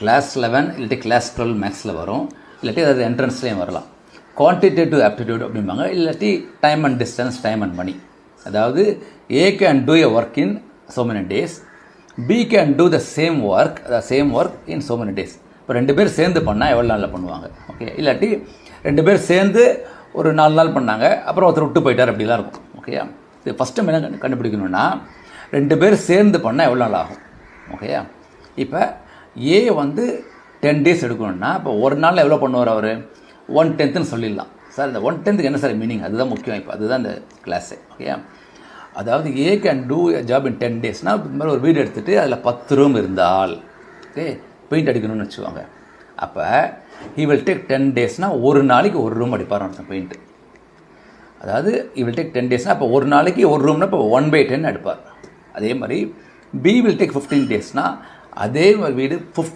Class 11 இல்லாட்டி class 12 மேக்ஸில் வரும், இல்லாட்டி அது என்ட்ரன்ஸ்லேயும் வரலாம். குவான்டிடேட்டிவ் ஆப்டிடியூட் அப்படிம்பாங்க, இல்லாட்டி time and distance, time and money. அதாவது A can do a work in so many days, B can do the same work in so many days. இப்போ 2 பேர் சேர்ந்து பண்ணால் எவ்வளோ நாளில் பண்ணுவாங்க? ஓகே, இல்லாட்டி 2 பேர் சேர்ந்து ஒரு 4 நாள் பண்ணாங்க, அப்புறம் ஒருத்தர் விட்டு போயிட்டார், அப்படிலாம் இருக்கும். ஓகேயா, இது ஃபஸ்ட்டு என்ன கண்டுபிடிக்கணும்னா 2 பேர் சேர்ந்து பண்ணால் எவ்வளோ நாள் ஆகும்? ஓகேயா, இப்போ ஏ வந்து 10 days எடுக்கணும்னா இப்போ ஒரு நாளில் எவ்வளோ பண்ணுவார் அவர்? 1/10ன்னு சொல்லிடலாம். சார் இந்த 1/10க்கு என்ன சார் மீனிங்? அதுதான் முக்கியம். இப்போ அதுதான் இந்த கிளாஸு. ஓகேயா, அதாவது A can do a job in 10 daysனா இந்த மாதிரி ஒரு வீடு எடுத்துகிட்டு அதில் 10 ரூம் இருந்தால், ஓகே, பெயிண்ட் அடிக்கணும்னு வச்சுக்கோங்க. அப்போ he will take 10 daysனால் ஒரு நாளைக்கு ஒரு ரூம் அடிப்பார் அர்த்தம் பெயிண்ட்டு. அதாவது he will take 10 daysனால் இப்போ ஒரு நாளைக்கு ஒரு ரூம்னா இப்போ 1/10 எடுப்பார். அதே மாதிரி B will take 15 daysனால் அதே வீடு 15